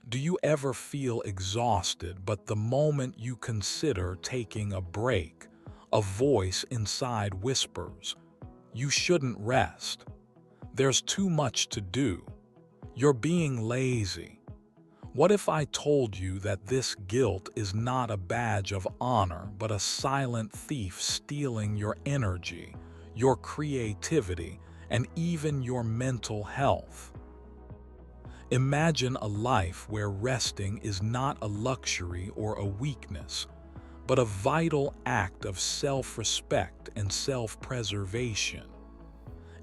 Do you ever feel exhausted, but the moment you consider taking a break, a voice inside whispers, "You shouldn't rest. There's too much to do. You're being lazy." What if I told you that this guilt is not a badge of honor, but a silent thief stealing your energy, your creativity, and even your mental health? Imagine a life where resting is not a luxury or a weakness, but a vital act of self-respect and self-preservation.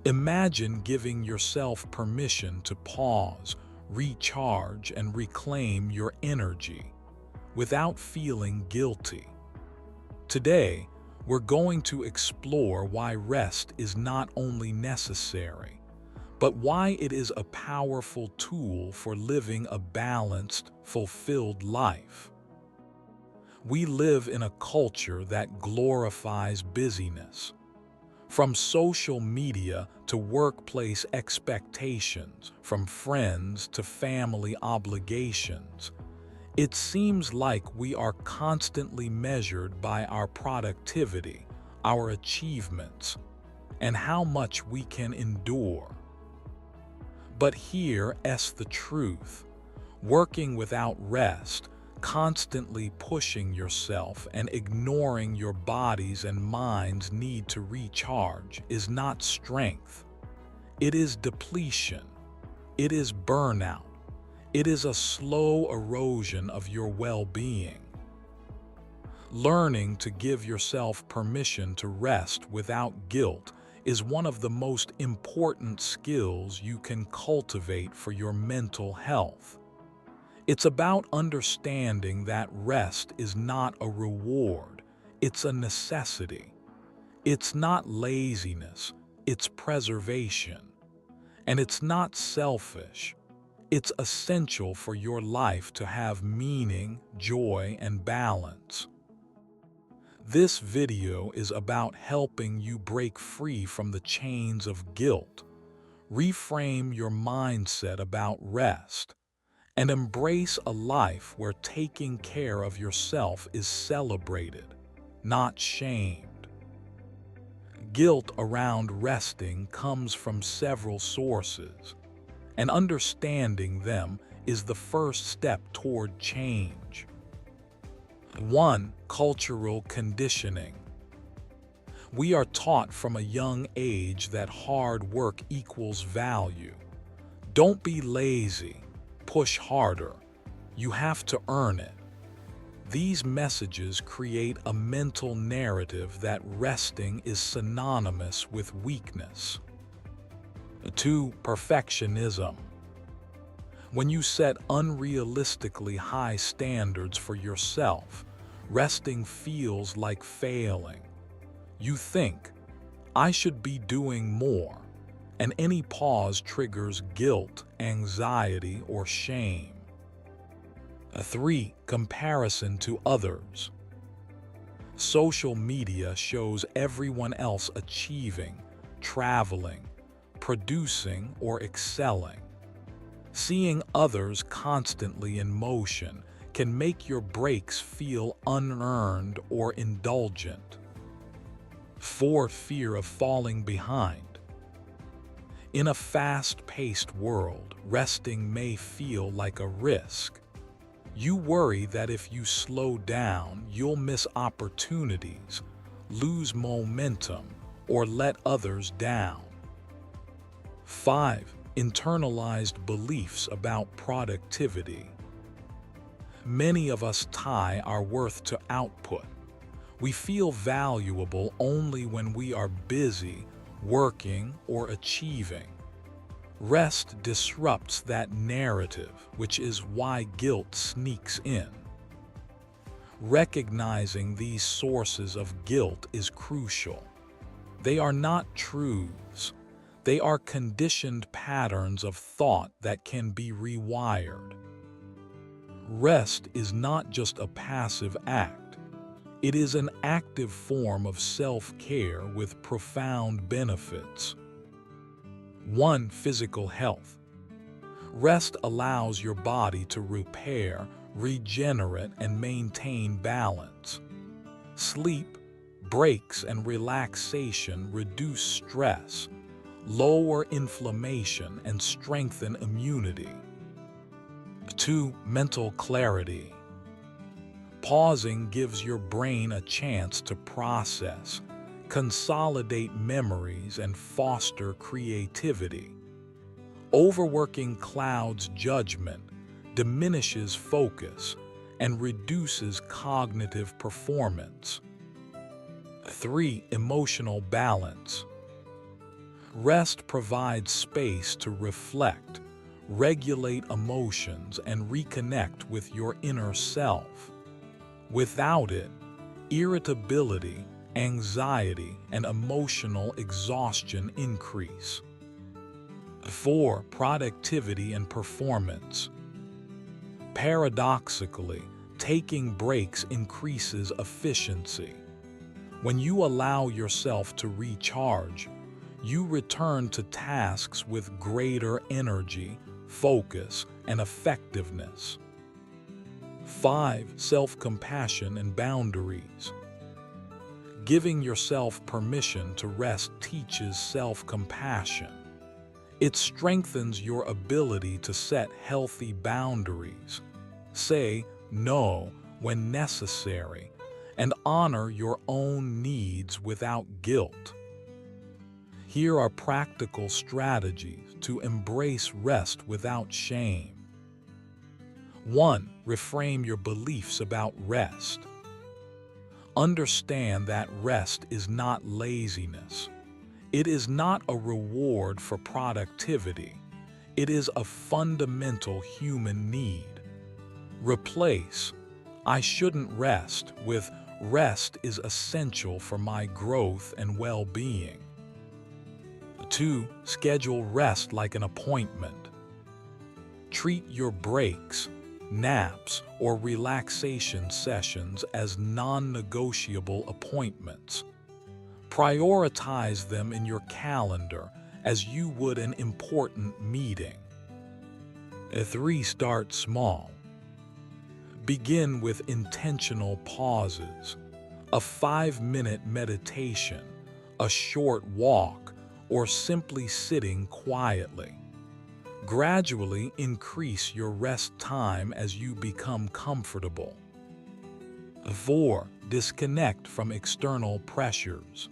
Imagine giving yourself permission to pause, recharge, and reclaim your energy without feeling guilty. Today, we're going to explore why rest is not only necessary, but why it is a powerful tool for living a balanced, fulfilled life. We live in a culture that glorifies busyness. From social media to workplace expectations, from friends to family obligations, it seems like we are constantly measured by our productivity, our achievements, and how much we can endure. But here's the truth. Working without rest, constantly pushing yourself and ignoring your body's and mind's need to recharge is not strength. It is depletion. It is burnout. It is a slow erosion of your well-being. Learning to give yourself permission to rest without guilt is one of the most important skills you can cultivate for your mental health. It's about understanding that rest is not a reward, it's a necessity. It's not laziness, it's preservation. And it's not selfish, it's essential for your life to have meaning, joy, and balance. This video is about helping you break free from the chains of guilt, reframe your mindset about rest, and embrace a life where taking care of yourself is celebrated, not shamed. Guilt around resting comes from several sources, and understanding them is the first step toward change. 1. Cultural conditioning. We are taught from a young age that hard work equals value. Don't be lazy. Push harder. You have to earn it. These messages create a mental narrative that resting is synonymous with weakness. 2. Perfectionism. When you set unrealistically high standards for yourself, resting feels like failing. You think, "I should be doing more," and any pause triggers guilt, anxiety, or shame. 3. Comparison to others. Social media shows everyone else achieving, traveling, producing, or excelling. Seeing others constantly in motion can make your breaks feel unearned or indulgent. 4. Fear of falling behind. In a fast-paced world, resting may feel like a risk. You worry that if you slow down, you'll miss opportunities, lose momentum, or let others down. 5. Internalized beliefs about productivity. Many us tie our worth to output. We feel valuable only when we are busy, working, or achieving. Rest disrupts that narrative, which is why guilt sneaks in. Recognizing these sources of guilt is crucial. They are not truths. They are conditioned patterns of thought that can be rewired. Rest is not just a passive act. It is an active form of self-care with profound benefits. 1. Physical health. Rest allows your body to repair, regenerate, and maintain balance. Sleep, breaks, and relaxation reduce stress, lower inflammation, and strengthen immunity. 2. Mental clarity. Pausing gives your brain a chance to process, consolidate memories, and foster creativity. Overworking clouds judgment, diminishes focus, and reduces cognitive performance. 3. Emotional balance. Rest provides space to reflect, regulate emotions, and reconnect with your inner self. Without it, irritability, anxiety, and emotional exhaustion increase. 4. Productivity and performance. Paradoxically, taking breaks increases efficiency. When you allow yourself to recharge, you return to tasks with greater energy, focus, and effectiveness. 5. Self-compassion and boundaries. Giving yourself permission to rest teaches self-compassion. It strengthens your ability to set healthy boundaries, say no when necessary, and honor your own needs without guilt. Here are practical strategies to embrace rest without shame. 1. Reframe your beliefs about rest. Understand that rest is not laziness. It is not a reward for productivity. It is a fundamental human need. Replace "I shouldn't rest" with "Rest is essential for my growth and well-being." 2. Schedule rest like an appointment. Treat your breaks, naps, or relaxation sessions as non-negotiable appointments. Prioritize them in your calendar as you would an important meeting. 3. Start small. Begin with intentional pauses, a 5-minute meditation, a short walk, or simply sitting quietly. Gradually increase your rest time as you become comfortable. 4. Disconnect from external pressures.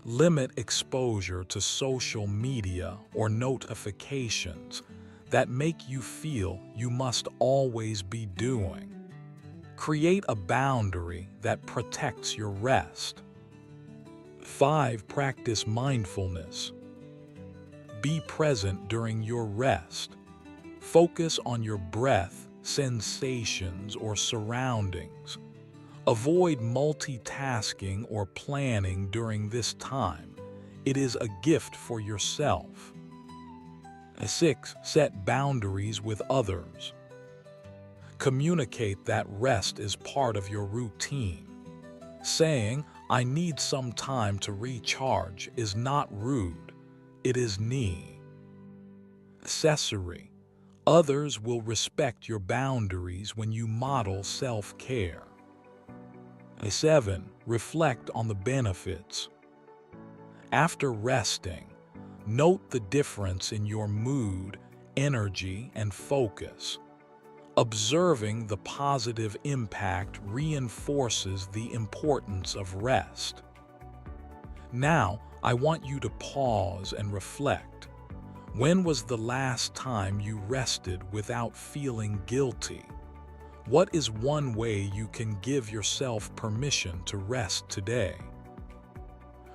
Limit exposure to social media or notifications that make you feel you must always be doing. Create a boundary that protects your rest. 5. Practice mindfulness. Be present during your rest. Focus on your breath, sensations, or surroundings. Avoid multitasking or planning during this time. It is a gift for yourself. 6. Set boundaries with others. Communicate that rest is part of your routine. Saying, "I need some time to recharge" is not rude. It is necessary. Others will respect your boundaries when you model self-care. 7. Reflect on the benefits. After resting, note the difference in your mood, energy, and focus. Observing the positive impact reinforces the importance of rest. Now, I want you to pause and reflect. When was the last time you rested without feeling guilty? What is one way you can give yourself permission to rest today?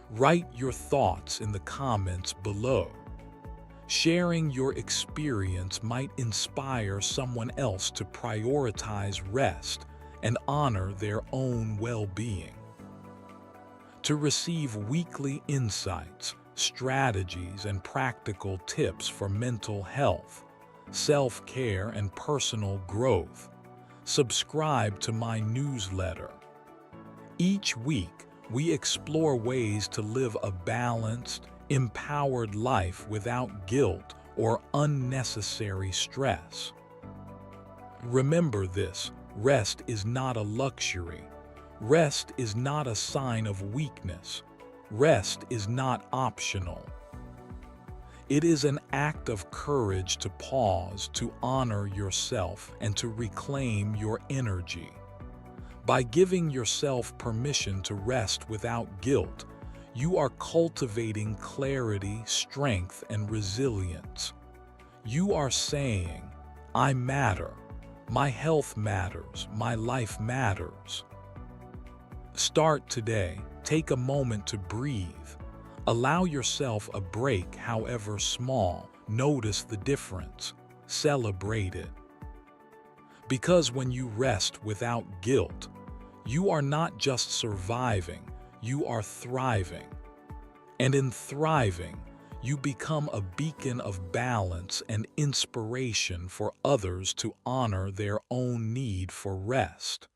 Write your thoughts in the comments below. Sharing your experience might inspire someone else to prioritize rest and honor their own well-being. To receive weekly insights, strategies, and practical tips for mental health, self-care, and personal growth, subscribe to my newsletter. Each week, we explore ways to live a balanced, empowered life without guilt or unnecessary stress. Remember this: rest is not a luxury. Rest is not a sign of weakness. Rest is not optional. It is an act of courage to pause, to honor yourself, and to reclaim your energy. By giving yourself permission to rest without guilt, you are cultivating clarity, strength, and resilience. You are saying, "I matter. My health matters. My life matters." Start today. Take a moment to breathe. Allow yourself a break, however small. Notice the difference. Celebrate it. Because when you rest without guilt, you are not just surviving, you are thriving. And in thriving, you become a beacon of balance and inspiration for others to honor their own need for rest.